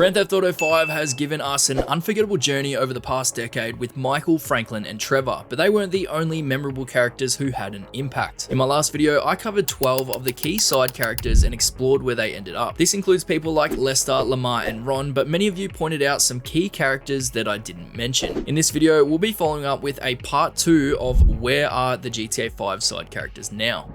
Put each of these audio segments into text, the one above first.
Grand Theft Auto 5 has given us an unforgettable journey over the past decade with Michael, Franklin, and Trevor, but they weren't the only memorable characters who had an impact. In my last video, I covered 12 of the key side characters and explored where they ended up. This includes people like Lester, Lamar, and Ron, but many of you pointed out some key characters that I didn't mention. In this video, we'll be following up with a part 2 of where are the GTA 5 side characters now.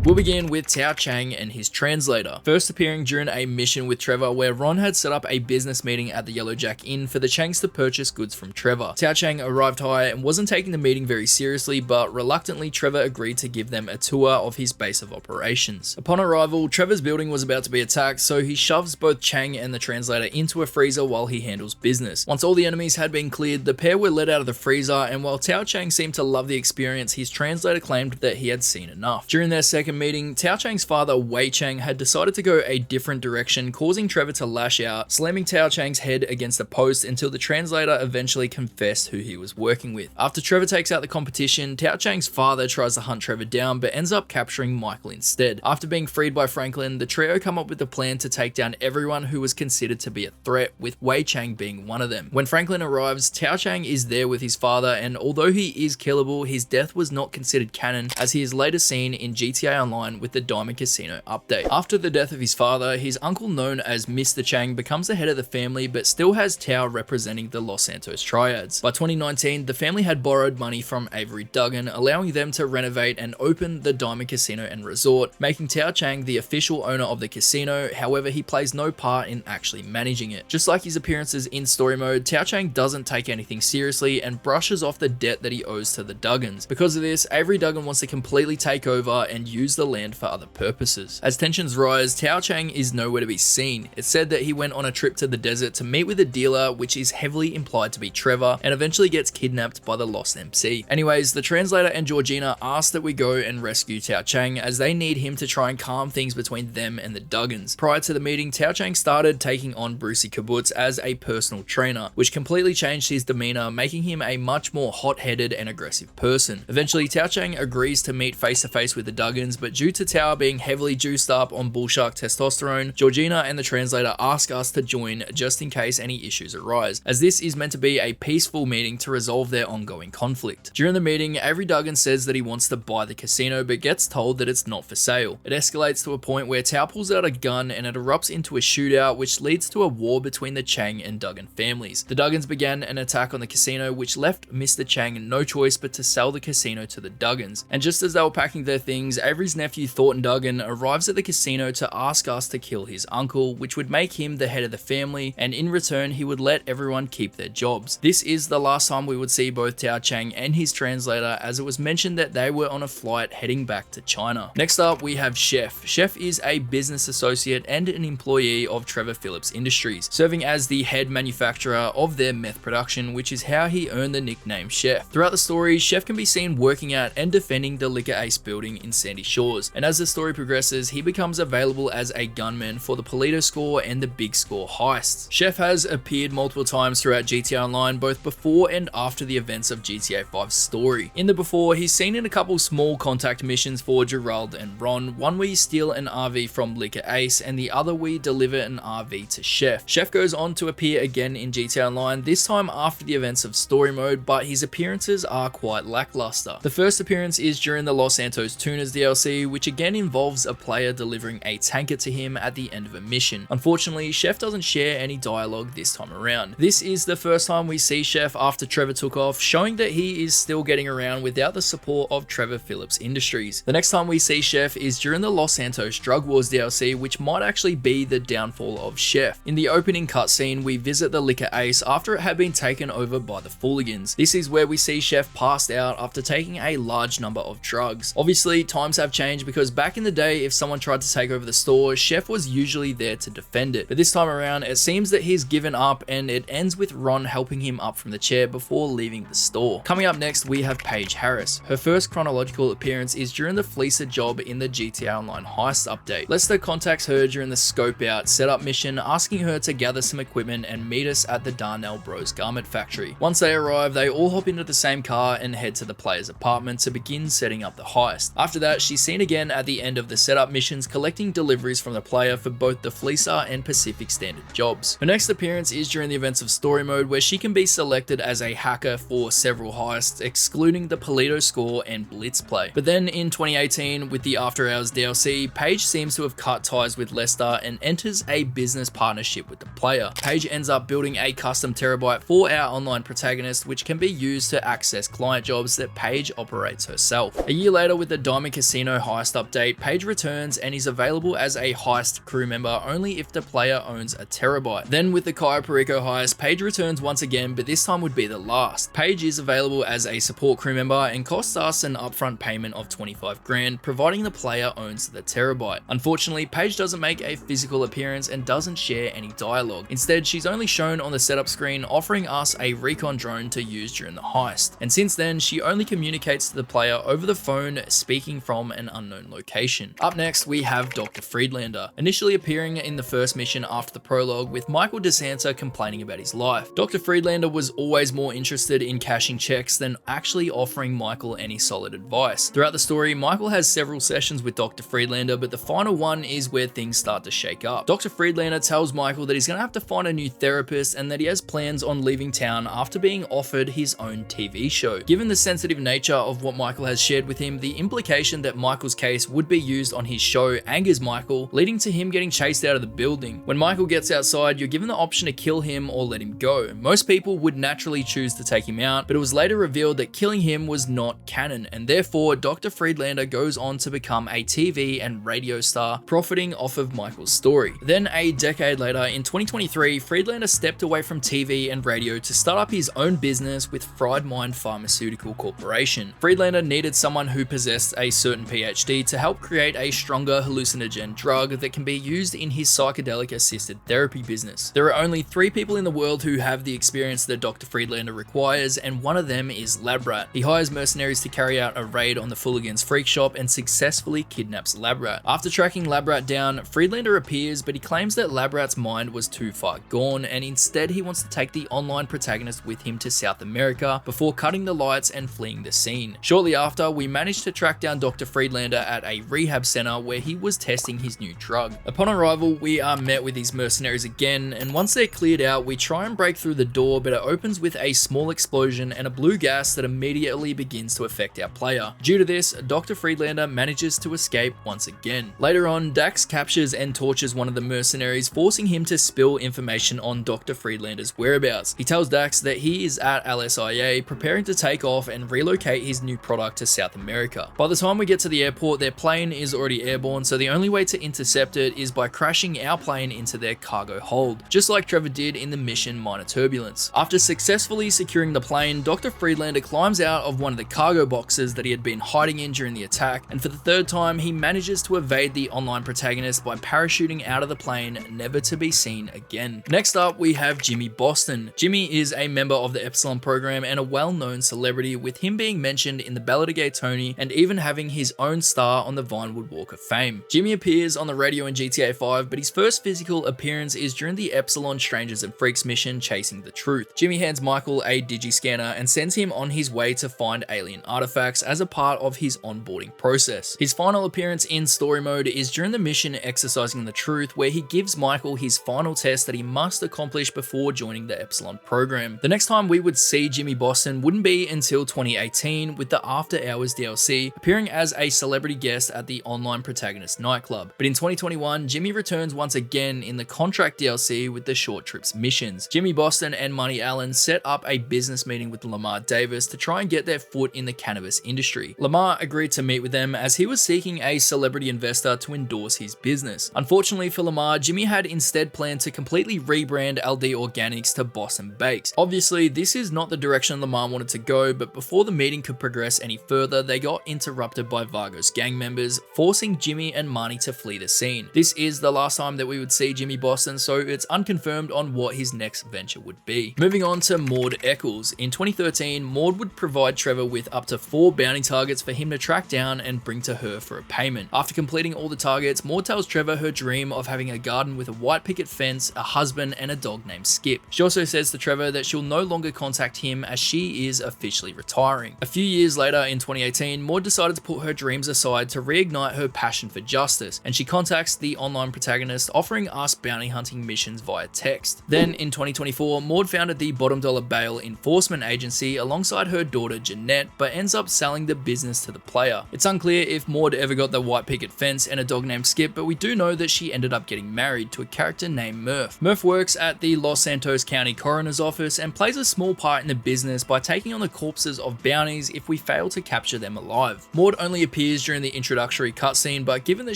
We'll begin with Tao Cheng and his translator, first appearing during a mission with Trevor where Ron had set up a business meeting at the Yellow Jack Inn for the Chengs to purchase goods from Trevor. Tao Cheng arrived high and wasn't taking the meeting very seriously, but reluctantly Trevor agreed to give them a tour of his base of operations. Upon arrival, Trevor's building was about to be attacked, so he shoves both Cheng and the translator into a freezer while he handles business. Once all the enemies had been cleared, the pair were let out of the freezer, and while Tao Cheng seemed to love the experience, his translator claimed that he had seen enough. During their second meeting, Tao Cheng's father, Wei Cheng, had decided to go a different direction, causing Trevor to lash out, slamming Tao Cheng's head against a post until the translator eventually confessed who he was working with. After Trevor takes out the competition, Tao Cheng's father tries to hunt Trevor down but ends up capturing Michael instead. After being freed by Franklin, the trio come up with a plan to take down everyone who was considered to be a threat, with Wei Cheng being one of them. When Franklin arrives, Tao Cheng is there with his father, and although he is killable, his death was not considered canon, as he is later seen in GTA Online with the Diamond Casino update. After the death of his father, his uncle, known as Mr. Cheng, becomes the head of the family but still has Tao representing the Los Santos Triads. By 2019, the family had borrowed money from Avery Duggan, allowing them to renovate and open the Diamond Casino and Resort, making Tao Cheng the official owner of the casino. However, he plays no part in actually managing it. Just like his appearances in story mode, Tao Cheng doesn't take anything seriously and brushes off the debt that he owes to the Duggans. Because of this, Avery Duggan wants to completely take over and use the land for other purposes. As tensions rise, Tao Cheng is nowhere to be seen. It's said that he went on a trip to the desert to meet with a dealer, which is heavily implied to be Trevor, and eventually gets kidnapped by the Lost MC. Anyways, the translator and Georgina ask that we go and rescue Tao Cheng, as they need him to try and calm things between them and the Duggans. Prior to the meeting, Tao Cheng started taking on Brucey Kibbutz as a personal trainer, which completely changed his demeanor, making him a much more hot-headed and aggressive person. Eventually, Tao Cheng agrees to meet face-to-face with the Duggans, but due to Tao being heavily juiced up on bullshark testosterone, Georgina and the translator ask us to join just in case any issues arise, as this is meant to be a peaceful meeting to resolve their ongoing conflict. During the meeting, Avery Duggan says that he wants to buy the casino but gets told that it's not for sale. It escalates to a point where Tao pulls out a gun and it erupts into a shootout, which leads to a war between the Cheng and Duggan families. The Duggans began an attack on the casino, which left Mr. Cheng no choice but to sell the casino to the Duggans. And just as they were packing their things, Avery's nephew Thornton Duggan arrives at the casino to ask us to kill his uncle, which would make him the head of the family, and in return he would let everyone keep their jobs. This is the last time we would see both Tao Cheng and his translator, as it was mentioned that they were on a flight heading back to China. Next up, we have Chef. Chef is a business associate and an employee of Trevor Phillips Industries, serving as the head manufacturer of their meth production, which is how he earned the nickname Chef. Throughout the story, Chef can be seen working out and defending the Liquor Ace building in Sandy Shores, and as the story progresses, he becomes available as a gunman for the Polito Score and the Big Score heists. Chef has appeared multiple times throughout GTA Online, both before and after the events of GTA 5's story. In the before, he's seen in a couple small contact missions for Gerald and Ron, one where you steal an RV from Liquor Ace and the other where you deliver an RV to Chef. Chef goes on to appear again in GTA Online, this time after the events of story mode, but his appearances are quite lackluster. The first appearance is during the Los Santos Tuners DLC, which again involves a player delivering a tanker to him at the end of a mission. Unfortunately, Chef doesn't share any dialogue this time around. This is the first time we see Chef after Trevor took off, showing that he is still getting around without the support of Trevor Phillips Industries. The next time we see Chef is during the Los Santos Drug Wars DLC, which might actually be the downfall of Chef. In the opening cutscene, we visit the Liquor Ace after it had been taken over by the Fooligans. This is where we see Chef passed out after taking a large number of drugs. Obviously, times have changed, because back in the day, if someone tried to take over the store, Chef was usually there to defend it. But this time around, it seems that he's given up, and it ends with Ron helping him up from the chair before leaving the store. Coming up next, we have Paige Harris. Her first chronological appearance is during the Fleecer job in the GTA Online heist update. Lester contacts her during the scope out setup mission, asking her to gather some equipment and meet us at the Darnell Bros garment factory. Once they arrive, they all hop into the same car and head to the player's apartment to begin setting up the heist. After that, she seen again at the end of the setup missions collecting deliveries from the player for both the Fleecer and Pacific Standard jobs. Her next appearance is during the events of Story Mode, where she can be selected as a hacker for several heists, excluding the Polito Score and Blitz play. But then in 2018, with the After Hours DLC, Paige seems to have cut ties with Lester and enters a business partnership with the player. Paige ends up building a custom terabyte for our online protagonist, which can be used to access client jobs that Paige operates herself. A year later, with the Diamond Casino heist update, Paige returns and is available as a heist crew member only if the player owns a terabyte. Then with the Cayo Perico heist, Paige returns once again, but this time would be the last. Paige is available as a support crew member and costs us an upfront payment of 25 grand, providing the player owns the terabyte. Unfortunately, Paige doesn't make a physical appearance and doesn't share any dialogue. Instead, she's only shown on the setup screen, offering us a recon drone to use during the heist. And since then, she only communicates to the player over the phone, speaking from an unknown location. Up next, we have Dr. Friedlander, initially appearing in the first mission after the prologue, with Michael DeSanta complaining about his life. Dr. Friedlander was always more interested in cashing checks than actually offering Michael any solid advice. Throughout the story, Michael has several sessions with Dr. Friedlander, but the final one is where things start to shake up. Dr. Friedlander tells Michael that he's going to have to find a new therapist and that he has plans on leaving town after being offered his own TV show. Given the sensitive nature of what Michael has shared with him, the implication that Michael's case would be used on his show angers Michael, leading to him getting chased out of the building. When Michael gets outside, you're given the option to kill him or let him go. Most people would naturally choose to take him out, but it was later revealed that killing him was not canon, and therefore Dr. Friedlander goes on to become a TV and radio star, profiting off of Michael's story. Then a decade later, in 2023, Friedlander stepped away from TV and radio to start up his own business with Fried Mind Pharmaceutical Corporation. Friedlander needed someone who possessed a certain PhD to help create a stronger hallucinogen drug that can be used in his psychedelic assisted therapy business. There are only 3 people in the world who have the experience that Dr. Friedlander requires, and one of them is Labrat. He hires mercenaries to carry out a raid on the Fulligan's freak shop and successfully kidnaps Labrat. After tracking Labrat down, Friedlander appears, but he claims that Labrat's mind was too far gone, and instead he wants to take the online protagonist with him to South America before cutting the lights and fleeing the scene. Shortly after, we managed to track down Dr. Friedlander at a rehab center where he was testing his new drug. Upon arrival, we are met with these mercenaries again, and once they're cleared out, we try and break through the door, but it opens with a small explosion and a blue gas that immediately begins to affect our player. Due to this, Dr. Friedlander manages to escape once again. Later on, Dax captures and tortures one of the mercenaries, forcing him to spill information on Dr. Friedlander's whereabouts. He tells Dax that he is at LSIA, preparing to take off and relocate his new product to South America. By the time we get to the airport, their plane is already airborne, so the only way to intercept it is by crashing our plane into their cargo hold, just like Trevor did in the mission Minor Turbulence. After successfully securing the plane, Dr. Friedlander climbs out of one of the cargo boxes that he had been hiding in during the attack, and for the 3rd time, he manages to evade the online protagonist by parachuting out of the plane, never to be seen again. Next up, we have Jimmy Boston. Jimmy is a member of the Epsilon program and a well-known celebrity, with him being mentioned in the Ballad of Gay Tony and even having his own star on the Vinewood Walk of Fame. Jimmy appears on the radio in GTA 5, but his first physical appearance is during the Epsilon Strangers and Freaks mission Chasing the Truth. Jimmy hands Michael a digiscanner and sends him on his way to find alien artifacts as a part of his onboarding process. His final appearance in story mode is during the mission Exercising the Truth, where he gives Michael his final test that he must accomplish before joining the Epsilon program. The next time we would see Jimmy Boston wouldn't be until 2018 with the After Hours DLC, appearing as a celebrity guest at the online protagonist nightclub. But in 2021, Jimmy returns once again in the Contract DLC with the Short Trips missions. Jimmy Boston and Monty Allen set up a business meeting with Lamar Davis to try and get their foot in the cannabis industry. Lamar agreed to meet with them as he was seeking a celebrity investor to endorse his business. Unfortunately for Lamar, Jimmy had instead planned to completely rebrand LD Organics to Boston Bakes. Obviously, this is not the direction Lamar wanted to go, but before the meeting could progress any further, they got interrupted by Vargo's gang members, forcing Jimmy and Marnie to flee the scene. This is the last time that we would see Jimmy Boston, so it's unconfirmed on what his next venture would be. Moving on to Maude Eccles. In 2013, Maude would provide Trevor with up to 4 bounty targets for him to track down and bring to her for a payment. After completing all the targets, Maude tells Trevor her dream of having a garden with a white picket fence, a husband, and a dog named Skip. She also says to Trevor that she'll no longer contact him as she is officially retiring. A few years later, in 2018, Maude decided to put her dreams aside to reignite her passion for justice, and she contacts the online protagonist offering us bounty hunting missions via text. Then in 2024, Maude founded the Bottom Dollar Bail Enforcement Agency alongside her daughter Jeanette, but ends up selling the business to the player. It's unclear if Maude ever got the white picket fence and a dog named Skip, but we do know that she ended up getting married to a character named Murph. Murph works at the Los Santos County Coroner's Office and plays a small part in the business by taking on the corpses of bounties if we fail to capture them alive. Maude only appears during the introductory cutscene, but given that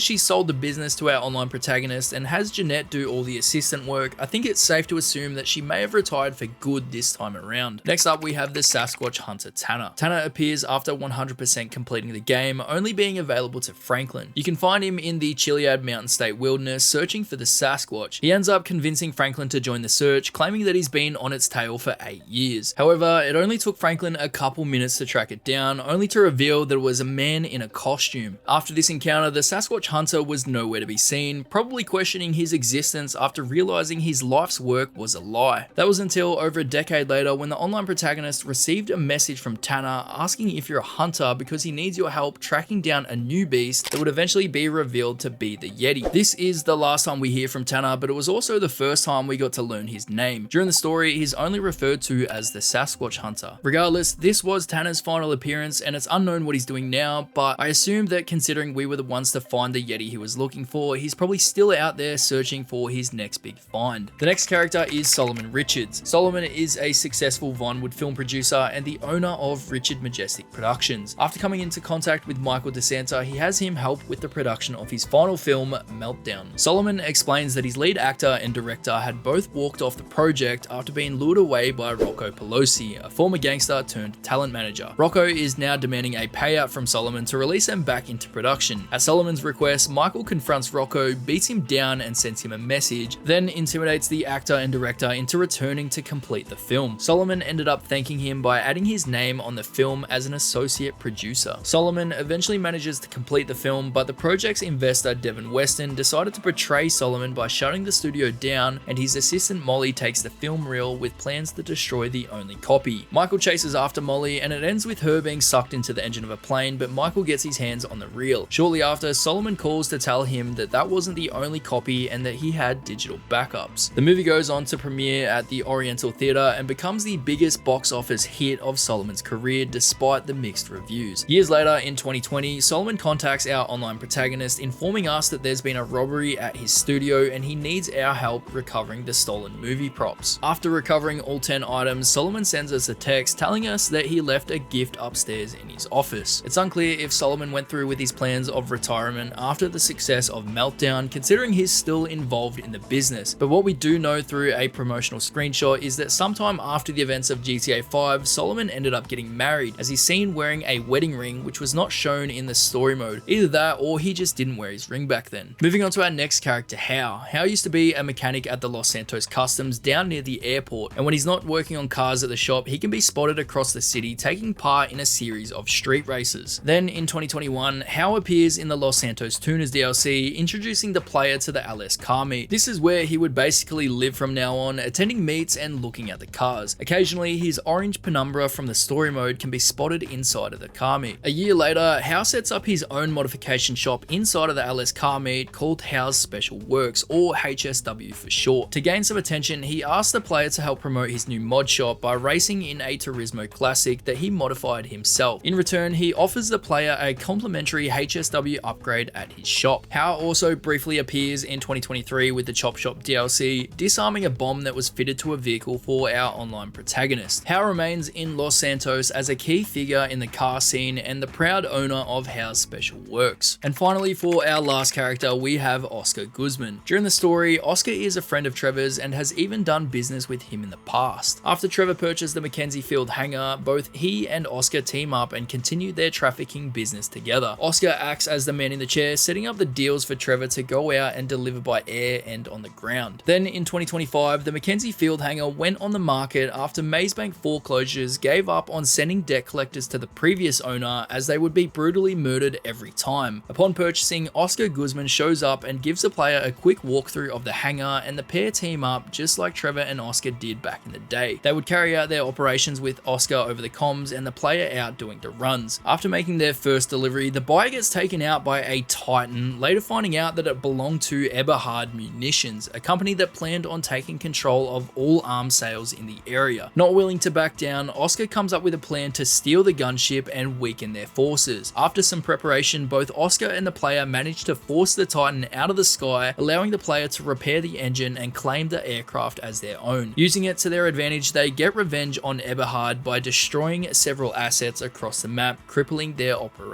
she sold the business to our online protagonist and has Jeanette do all the assistant work, I think it's safe to assume that she may have retired for good this time around. Next up, we have the Sasquatch Hunter Tanner. Tanner appears after 100% completing the game, only being available to Franklin. You can find him in the Chiliad Mountain State Wilderness searching for the Sasquatch. He ends up convincing Franklin to join the search, claiming that he's been on its tail for 8 years. However, it only took Franklin a couple minutes to track it down, only to reveal that it was a man in a costume. After this encounter, the Sasquatch Hunter was nowhere to be seen, probably questioning his existence after realizing his life's work was a lie. That was until over a decade later when the online protagonist received a message from Tanner asking if you're a hunter because he needs your help tracking down a new beast that would eventually be revealed to be the Yeti. This is the last time we hear from Tanner, but it was also the first time we got to learn his name. During the story, he's only referred to as the Sasquatch Hunter. Regardless, this was Tanner's final appearance and it's unknown what he's doing now, but I assume that considering we were the ones to find the Yeti he was looking for, he's probably still out there searching for his next big find. The next character is Solomon Richards. Solomon is a successful Vinewood film producer and the owner of Richard Majestic Productions. After coming into contact with Michael DeSanta, he has him help with the production of his final film, Meltdown. Solomon explains that his lead actor and director had both walked off the project after being lured away by Rocco Pelosi, a former gangster turned talent manager. Rocco is now demanding a payout from Solomon to release them back into production. At Solomon's request, Michael confronts Rocco, beats him down and sends him a message, then intimidates the actor and director into returning to complete the film. Solomon ended up thanking him by adding his name on the film as an associate producer. Solomon eventually manages to complete the film, but the project's investor Devin Weston decided to betray Solomon by shutting the studio down, and his assistant Molly takes the film reel with plans to destroy the only copy. Michael chases after Molly and it ends with her being sucked into the engine of a plane, but Michael gets his hands on the reel. Shortly after, Solomon calls to tell him that that wasn't the only copy and that he had digital backups. The movie goes on to premiere at the Oriental Theatre and becomes the biggest box office hit of Solomon's career despite the mixed reviews. Years later in 2020, Solomon contacts our online protagonist informing us that there's been a robbery at his studio and he needs our help recovering the stolen movie props. After recovering all 10 items, Solomon sends us a text telling us that he left a gift upstairs in his office. It's unclear if Solomon went through with his plans of retirement after the success of Meltdown, considering he's still involved in the business, but what we do know through a promotional screenshot is that sometime after the events of GTA 5, Solomon ended up getting married, as he's seen wearing a wedding ring which was not shown in the story mode. Either that or he just didn't wear his ring back then. Moving on to our next character, Hao. Hao used to be a mechanic at the Los Santos Customs down near the airport, and when he's not working on cars at the shop, he can be spotted across the city taking part in a series of street races. Then in 2021, Hao appears in the Los Santos Tuners DLC, introducing the player to the LS car meet. This is where he would basically live from now on, attending meets and looking at the cars. Occasionally, his orange penumbra from the story mode can be spotted inside of the car meet. A year later, Hao sets up his own modification shop inside of the LS car meet called Hao's Special Works, or HSW for short. To gain some attention, he asked the player to help promote his new mod shop by racing in a Turismo Classic that he modified himself. In return, he offers the player a complimentary HSW upgrade at his shop. Hao also briefly appears in 2023 with the Chop Shop DLC, disarming a bomb that was fitted to a vehicle for our online protagonist. Hao remains in Los Santos as a key figure in the car scene and the proud owner of Hao's Special Works. And finally, for our last character, we have Oscar Guzman. During the story, Oscar is a friend of Trevor's and has even done business with him in the past. After Trevor purchased the Mackenzie Field hangar, both he and Oscar team up and continue their trafficking business together. Oscar acts as the man in the chair, setting up the deals for Trevor to go out and deliver by air and on the ground. Then in 2025, the Mackenzie Field hangar went on the market after Mazebank foreclosures gave up on sending debt collectors to the previous owner, as they would be brutally murdered every time. Upon purchasing, Oscar Guzman shows up and gives the player a quick walkthrough of the hangar, and the pair team up just like Trevor and Oscar did back in the day. They would carry out their operations with Oscar over the comms and the player out doing the runs. After making their first first delivery, the buyer gets taken out by a Titan, later finding out that it belonged to Eberhard Munitions, a company that planned on taking control of all arms sales in the area. Not willing to back down, Oscar comes up with a plan to steal the gunship and weaken their forces. After some preparation, both Oscar and the player manage to force the Titan out of the sky, allowing the player to repair the engine and claim the aircraft as their own. Using it to their advantage, they get revenge on Eberhard by destroying several assets across the map, crippling their operations.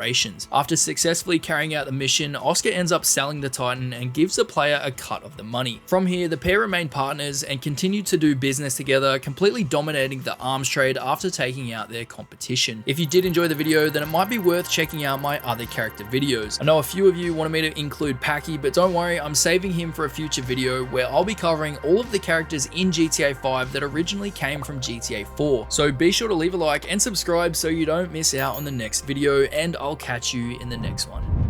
After successfully carrying out the mission, Oscar ends up selling the Titan and gives the player a cut of the money. From here, the pair remain partners and continue to do business together, completely dominating the arms trade after taking out their competition. If you did enjoy the video, then it might be worth checking out my other character videos. I know a few of you wanted me to include Packy, but don't worry, I'm saving him for a future video where I'll be covering all of the characters in GTA 5 that originally came from GTA 4. So be sure to leave a like and subscribe so you don't miss out on the next video, and I'll catch you in the next one.